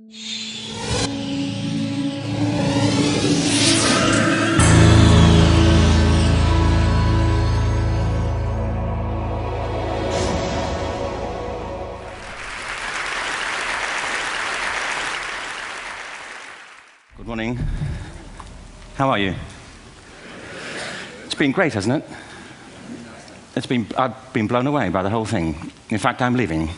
Good morning. How are you? It's been great, hasn't it? I've been blown away by the whole thing. In fact, I'm leaving.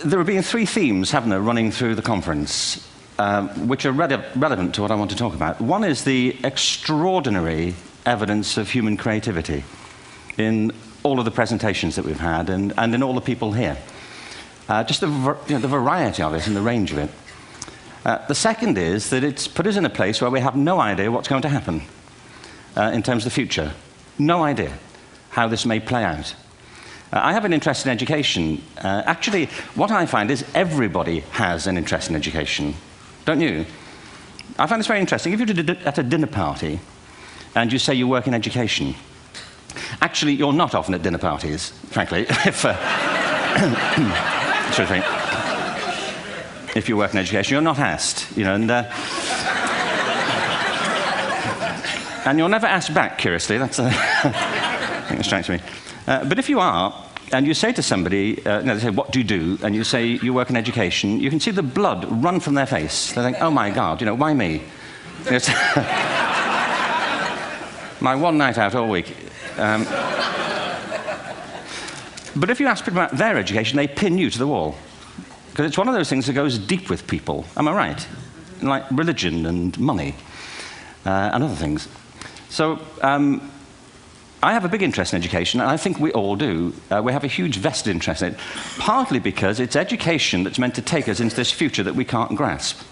There have been three themes, haven't there, running through the conference, which are relevant to what I want to talk about. One is the extraordinary evidence of human creativity in all of the presentations that we've had and in all the people here. Just the variety of it and the range of it. The second is that it's put us in a place where we have no idea what's going to happen in terms of the future. No idea how this may play out. I have an interest in education. Actually, what I find is everybody has an interest in education. Don't you? I find this very interesting. If you're at a dinner party and you say you work in education, actually, you're not often at dinner parties, frankly, if you work in education. You're not asked, you know, and you're never asked back, curiously. That's I think that strikes me. But if you are, and you say to somebody, they say, what do you do? And you say, you work in education, you can see the blood run from their face. They think, oh my God, you know, why me? It's my one night out all week. But if you ask people about their education, they pin you to the wall. Because it's one of those things that goes deep with people. Am I right? Like religion and money and other things. So I have a big interest in education, and I think we all do. We have a huge vested interest in it, partly because it's education that's meant to take us into this future that we can't grasp.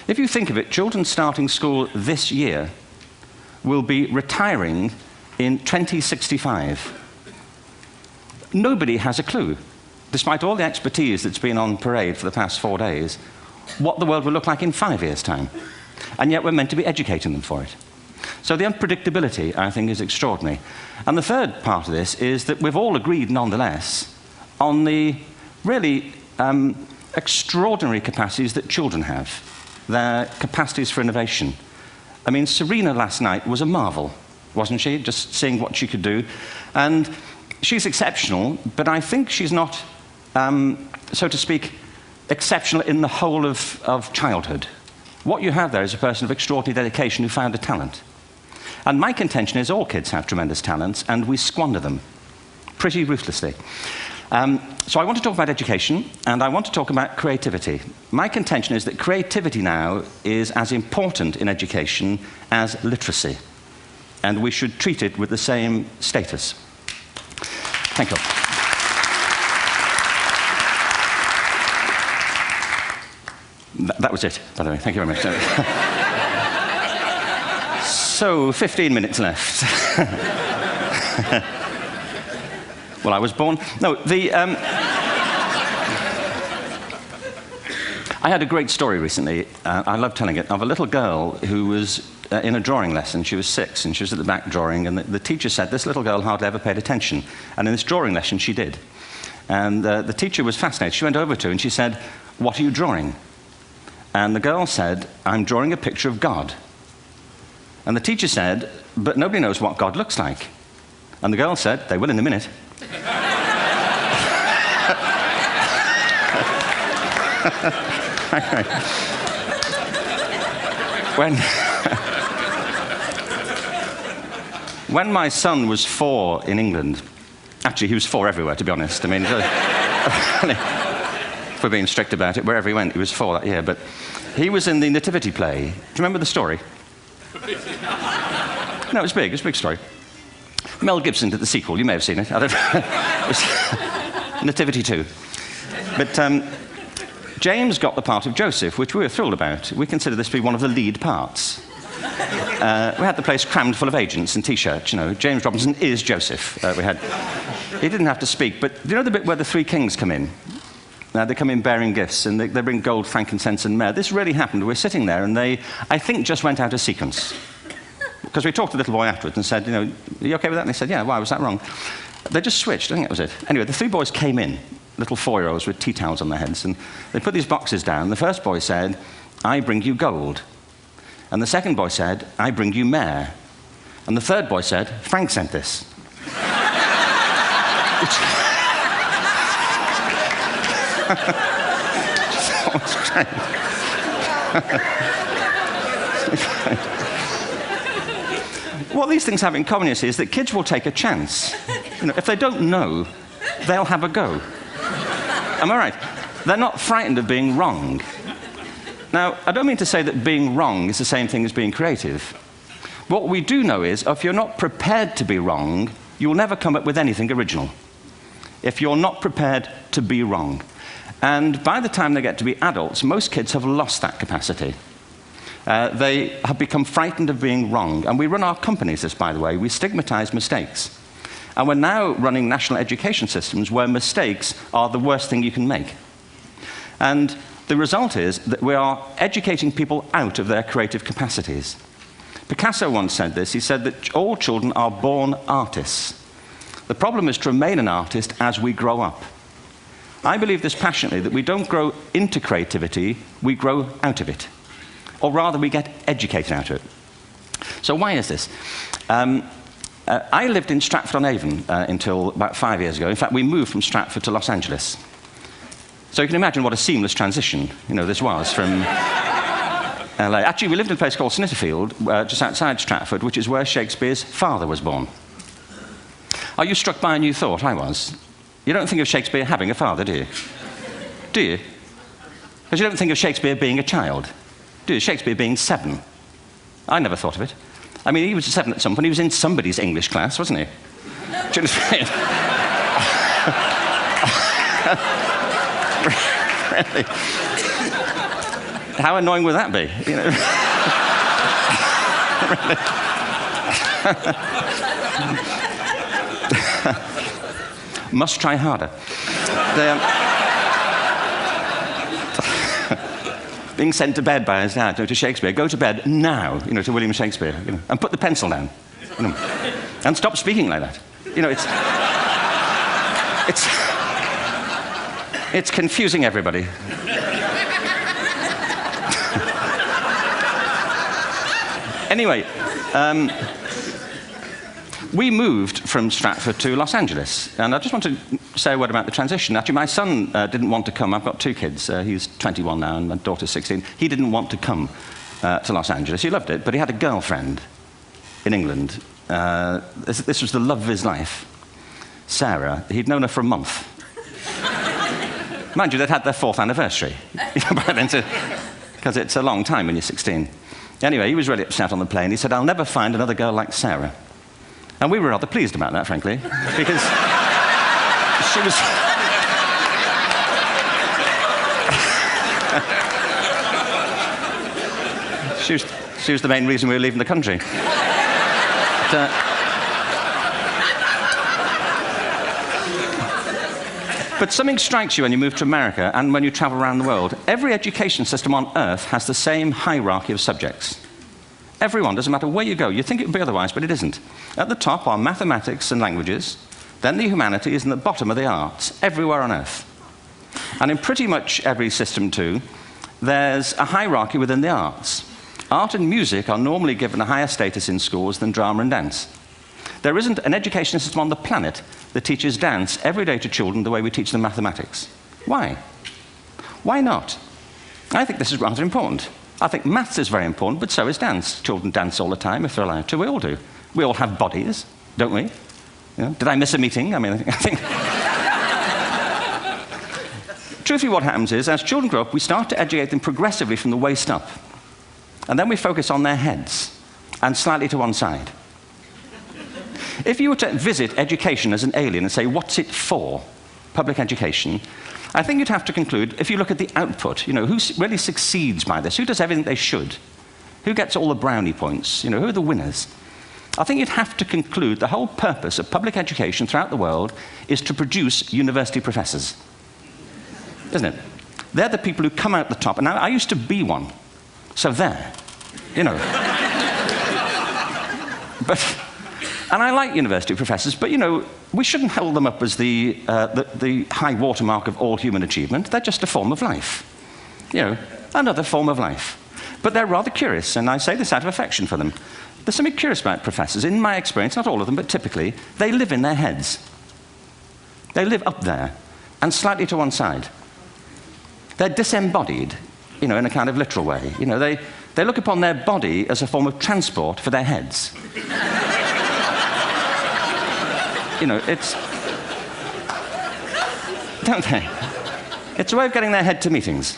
If you think of it, children starting school this year will be retiring in 2065. Nobody has a clue, despite all the expertise that's been on parade for the past 4 days, what the world will look like in 5 years' time. And yet we're meant to be educating them for it. So the unpredictability, I think, is extraordinary. And the third part of this is that we've all agreed, nonetheless, on the really extraordinary capacities that children have, their capacities for innovation. I mean, Serena last night was a marvel, wasn't she? Just seeing what she could do. And she's exceptional, but I think she's not, so to speak, exceptional in the whole of childhood. What you have there is a person of extraordinary dedication who found a talent. And my contention is all kids have tremendous talents, and we squander them pretty ruthlessly. So I want to talk about education, and I want to talk about creativity. My contention is that creativity now is as important in education as literacy, and we should treat it with the same status. Thank you. That was it, by the way. Thank you very much. So, 15 minutes left. Well, I was born... No, I had a great story recently, I love telling it, of a little girl who was in a drawing lesson. She was 6, and she was at the back drawing, and the teacher said this little girl hardly ever paid attention. And in this drawing lesson, she did. And the teacher was fascinated. She went over to her and she said, "What are you drawing?" And the girl said, "I'm drawing a picture of God." And the teacher said, "But nobody knows what God looks like." And the girl said, "They will in a minute." When my son was 4 in England, actually he was 4 everywhere, to be honest. I mean, if we're being strict about it, wherever he went, he was 4 that year. But he was in the Nativity play. Do you remember the story? No, it was big. It was a big story. Mel Gibson did the sequel. You may have seen it. I don't know. It was Nativity 2. But James got the part of Joseph, which we were thrilled about. We consider this to be one of the lead parts. We had the place crammed full of agents and T-shirts, you know. James Robinson is Joseph. He didn't have to speak, but do you know the bit where the 3 kings come in? They come in bearing gifts, and they bring gold, frankincense, and myrrh. This really happened. We're sitting there, and they, I think, just went out of sequence. Because we talked to the little boy afterwards and said, you know, are you okay with that? And they said, yeah, why was that wrong? They just switched, I think that was it. Anyway, the 3 boys came in, little 4-year-olds with tea towels on their heads, and they put these boxes down. The first boy said, "I bring you gold." And the second boy said, "I bring you mare." And the third boy said, "Frank sent this." It's great. What these things have in common, you see, is that kids will take a chance. If they don't know, they'll have a go. Am I right? They're not frightened of being wrong. Now, I don't mean to say that being wrong is the same thing as being creative. What we do know is, if you're not prepared to be wrong, you'll never come up with anything original. If you're not prepared to be wrong. And by the time they get to be adults, most kids have lost that capacity. They have become frightened of being wrong. And we run our companies this, by the way. We stigmatize mistakes. And we're now running national education systems where mistakes are the worst thing you can make. And the result is that we are educating people out of their creative capacities. Picasso once said this. He said that all children are born artists. The problem is to remain an artist as we grow up. I believe this passionately, that we don't grow into creativity, we grow out of it. Or rather, we get educated out of it. So why is this? I lived in Stratford-on-Avon until about 5 years ago. In fact, we moved from Stratford to Los Angeles. So you can imagine what a seamless transition this was from LA. Actually, we lived in a place called Snitterfield, just outside Stratford, which is where Shakespeare's father was born. Are you struck by a new thought? I was. You don't think of Shakespeare having a father, do you? Do you? Because you don't think of Shakespeare being a child. Do you? Shakespeare being 7. I never thought of it. I mean, he was 7 at some point. He was in somebody's English class, wasn't he? Do you understand? Really? How annoying would that be? Must try harder. Being sent to bed by his dad to Shakespeare. Go to bed now, to William Shakespeare, and put the pencil down, and stop speaking like that. It's confusing everybody. Anyway, we moved from Stratford to Los Angeles, and I just want to say a word about the transition. Actually, my son didn't want to come. I've got 2 kids. He's 21 now, and my daughter's 16. He didn't want to come to Los Angeles. He loved it, but he had a girlfriend in England. This was the love of his life, Sarah. He'd known her for a month. Mind you, they'd had their 4th anniversary, because it's a long time when you're 16. Anyway, he was really upset on the plane. He said, "I'll never find another girl like Sarah." And we were rather pleased about that, frankly, because she was the main reason we were leaving the country. But something strikes you when you move to America and when you travel around the world. Every education system on Earth has the same hierarchy of subjects. Everyone, doesn't matter where you go. You'd think it would be otherwise, but it isn't. At the top are mathematics and languages, then the humanities, and at the bottom are the arts, everywhere on Earth. And in pretty much every system, too, there's a hierarchy within the arts. Art and music are normally given a higher status in schools than drama and dance. There isn't an education system on the planet that teaches dance every day to children the way we teach them mathematics. Why? Why not? I think this is rather important. I think maths is very important, but so is dance. Children dance all the time if they're allowed to. We all do. We all have bodies, don't we? Did I miss a meeting? I mean, I think... Truthfully, what happens is, as children grow up, we start to educate them progressively from the waist up. And then we focus on their heads, and slightly to one side. If you were to visit education as an alien and say, what's it for, public education, I think you'd have to conclude, if you look at the output, who really succeeds by this? Who does everything they should? Who gets all the brownie points? Who are the winners? I think you'd have to conclude the whole purpose of public education throughout the world is to produce university professors. Isn't it? They're the people who come out the top. And now, I used to be one. So there. And I like university professors, but, you know, we shouldn't hold them up as the high watermark of all human achievement. They're just a form of life. You know, another form of life. But they're rather curious, and I say this out of affection for them. There's something curious about professors. In my experience, not all of them, but typically, they live in their heads. They live up there, and slightly to one side. They're disembodied, you know, in a kind of literal way. You know, they look upon their body as a form of transport for their heads. You know, it's... Don't they? It's a way of getting their head to meetings.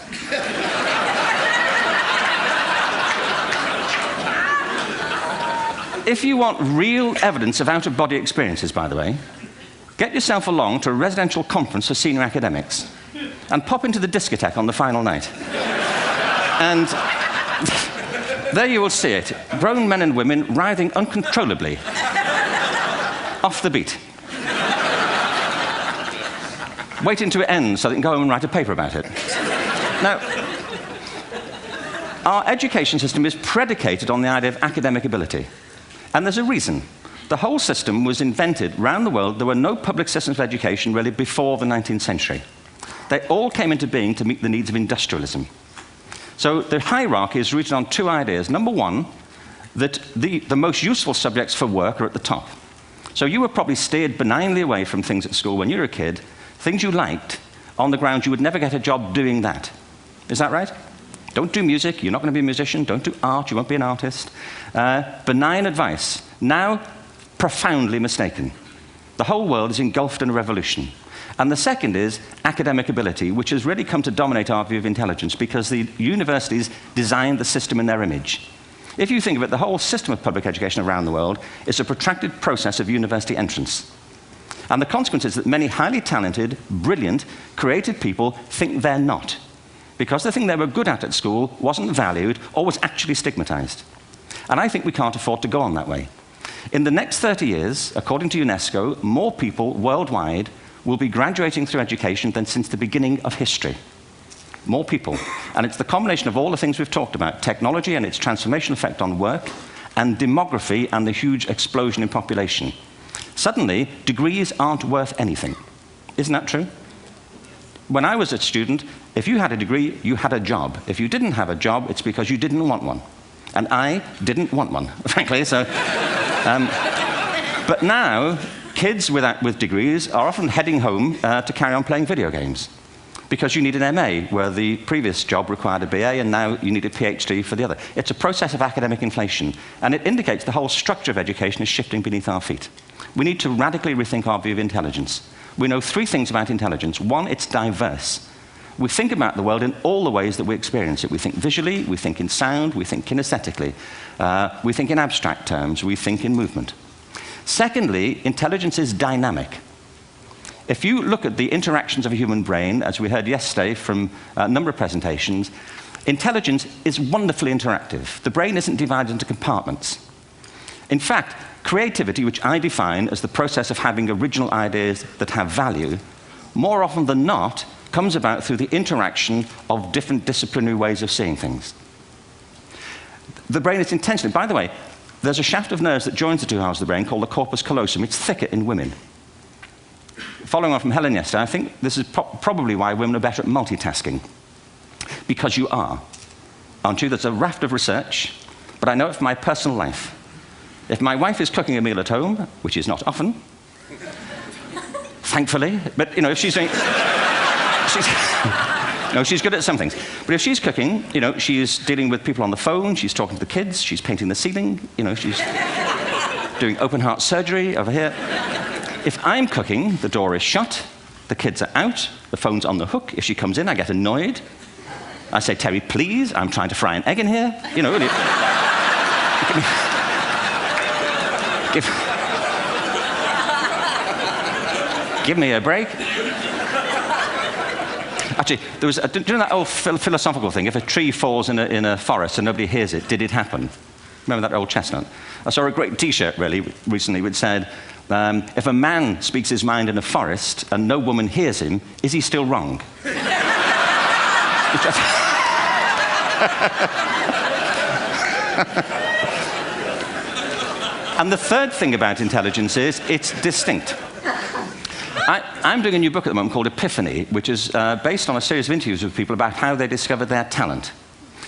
If you want real evidence of out-of-body experiences, by the way, get yourself along to a residential conference for senior academics and pop into the discotheque on the final night. And there you will see it. Grown men and women writhing uncontrollably off the beat. Waiting to it ends so they can go home and write a paper about it. Now, our education system is predicated on the idea of academic ability. And there's a reason. The whole system was invented around the world. There were no public systems of education really before the 19th century. They all came into being to meet the needs of industrialism. So the hierarchy is rooted on two ideas. Number one, that the most useful subjects for work are at the top. So you were probably steered benignly away from things at school when you were a kid, things you liked, on the grounds you would never get a job doing that. Is that right? Don't do music, you're not going to be a musician. Don't do art, you won't be an artist. Benign advice. Now, profoundly mistaken. The whole world is engulfed in a revolution. And the second is academic ability, which has really come to dominate our view of intelligence because the universities designed the system in their image. If you think of it, the whole system of public education around the world is a protracted process of university entrance. And the consequence is that many highly talented, brilliant, creative people think they're not, because the thing they were good at school wasn't valued or was actually stigmatized. And I think we can't afford to go on that way. In the next 30 years, according to UNESCO, more people worldwide will be graduating through education than since the beginning of history. More people. And it's the combination of all the things we've talked about, technology and its transformational effect on work, and demography and the huge explosion in population. Suddenly, degrees aren't worth anything. Isn't that true? When I was a student, if you had a degree, you had a job. If you didn't have a job, it's because you didn't want one. And I didn't want one, frankly. So, but now, kids with degrees are often heading home to carry on playing video games because you need an MA, where the previous job required a BA, and now you need a PhD for the other. It's a process of academic inflation, and it indicates the whole structure of education is shifting beneath our feet. We need to radically rethink our view of intelligence. We know three things about intelligence. One, it's diverse. We think about the world in all the ways that we experience it. We think visually, we think in sound, we think kinesthetically, we think in abstract terms, we think in movement. Secondly, intelligence is dynamic. If you look at the interactions of a human brain, as we heard yesterday from a number of presentations, intelligence is wonderfully interactive. The brain isn't divided into compartments. In fact, creativity, which I define as the process of having original ideas that have value, more often than not, comes about through the interaction of different disciplinary ways of seeing things. The brain is intentionally, by the way, there's a shaft of nerves that joins the two halves of the brain called the corpus callosum. It's thicker in women. Following on from Helen yesterday, I think this is probably why women are better at multitasking. Because you are. Aren't you? There's a raft of research, but I know it from my personal life. If my wife is cooking a meal at home, which is not often, thankfully, but you know, if she's doing... No, she's good at some things. But if she's cooking, you know, she's dealing with people on the phone, she's talking to the kids, she's painting the ceiling, you know, she's doing open heart surgery over here. If I'm cooking, the door is shut, the kids are out, the phone's on the hook. If she comes in, I get annoyed. I say, Terry, please, I'm trying to fry an egg in here. You know, give me a break. Actually, there was, do you know that old philosophical thing? If a tree falls in a forest and nobody hears it, did it happen? Remember that old chestnut? I saw a great T-shirt, really, recently, which said, if a man speaks his mind in a forest and no woman hears him, is he still wrong? And the third thing about intelligence is it's distinct. I'm doing a new book at the moment called Epiphany, which is based on a series of interviews with people about how they discovered their talent.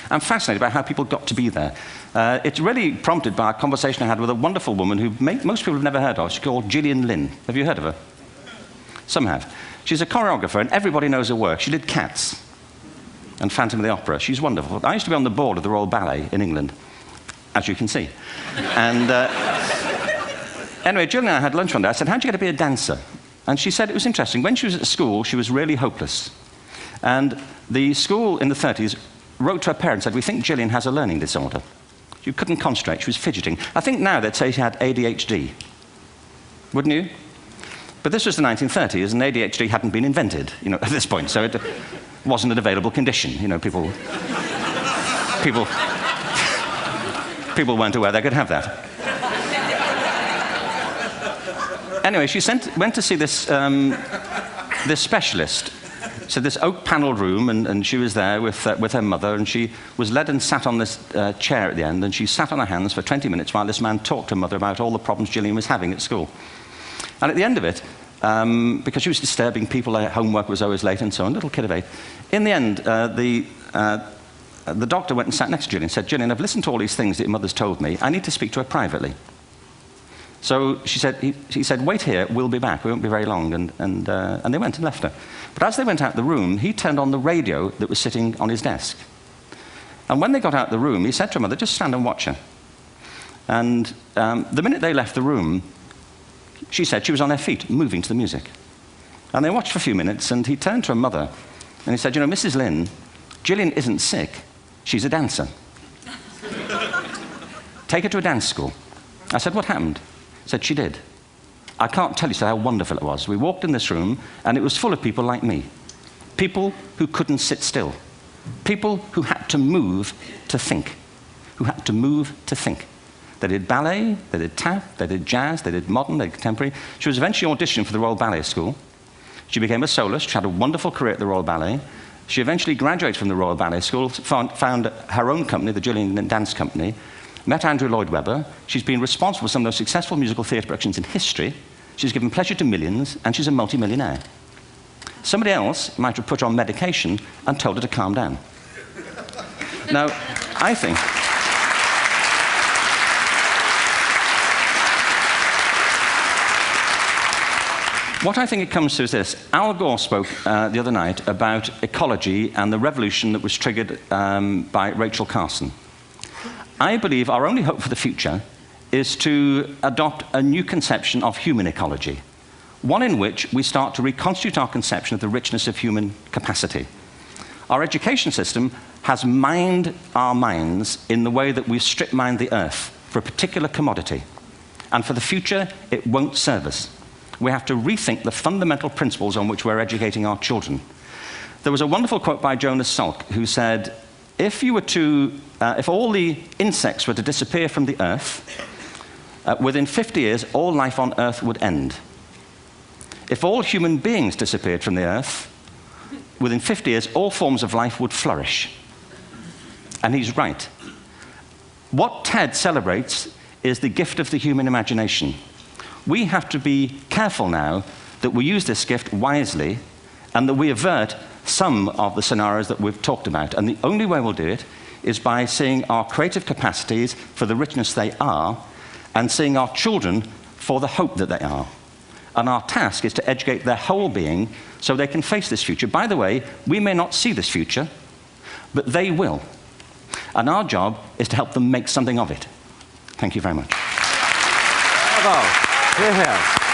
I'm fascinated by how people got to be there. It's really prompted by a conversation I had with a wonderful woman who most people have never heard of. She's called Gillian Lynn. Have you heard of her? Some have. She's a choreographer, and everybody knows her work. She did Cats and Phantom of the Opera. She's wonderful. I used to be on the board of the Royal Ballet in England, as you can see. And anyway, Gillian and I had lunch one day. I said, how'd you get to be a dancer? And she said it was interesting. When she was at school, she was really hopeless. And the school in the 30s wrote to her parents and said, we think Gillian has a learning disorder. She couldn't concentrate. She was fidgeting. I think now they'd say she had ADHD. Wouldn't you? But this was the 1930s, and ADHD hadn't been invented, at this point. So it wasn't an available condition. People weren't aware they could have that. Anyway, she went to see this specialist. So this oak-panelled room, and she was there with her mother, and she was led and sat on this chair at the end, and she sat on her hands for 20 minutes while this man talked to her mother about all the problems Gillian was having at school. And at the end of it, because she was disturbing people, her homework was always late and so on, little kid of 8, in the end, the doctor went and sat next to Gillian and said, Gillian, I've listened to all these things that your mother's told me. I need to speak to her privately. So he said, wait here, we'll be back. We won't be very long. And they went and left her. But as they went out the room, he turned on the radio that was sitting on his desk. And when they got out the room, he said to her mother, just stand and watch her. And the minute they left the room, she said she was on her feet, moving to the music. And they watched for a few minutes, and he turned to her mother, and he said, Mrs. Lynn, Gillian isn't sick. She's a dancer. Take her to a dance school. I said, what happened? He said, she did. I can't tell you how wonderful it was. We walked in this room, and it was full of people like me. People who couldn't sit still. People who had to move to think. Who had to move to think. They did ballet, they did tap, they did jazz, they did modern, they did contemporary. She was eventually auditioned for the Royal Ballet School. She became a soloist. She had a wonderful career at the Royal Ballet. She eventually graduated from the Royal Ballet School, found her own company, the Gillian Dance Company, met Andrew Lloyd Webber. She's been responsible for some of the most successful musical theatre productions in history. She's given pleasure to millions, and she's a multi-millionaire. Somebody else might have put her on medication and told her to calm down. Now, I think... What I think it comes to is this. Al Gore spoke the other night about ecology and the revolution that was triggered by Rachel Carson. I believe our only hope for the future is to adopt a new conception of human ecology, one in which we start to reconstitute our conception of the richness of human capacity. Our education system has mined our minds in the way that we've strip-mined the earth for a particular commodity, and for the future, it won't serve us. We have to rethink the fundamental principles on which we're educating our children. There was a wonderful quote by Jonas Salk, who said, if all the insects were to disappear from the earth, within 50 years, all life on earth would end. If all human beings disappeared from the earth, within 50 years, all forms of life would flourish. And he's right. What TED celebrates is the gift of the human imagination. We have to be careful now that we use this gift wisely and that we avert some of the scenarios that we've talked about. And the only way we'll do it is by seeing our creative capacities for the richness they are and seeing our children for the hope that they are. And our task is to educate their whole being so they can face this future. By the way, we may not see this future, but they will. And our job is to help them make something of it. Thank you very much. Bravo. Here, here.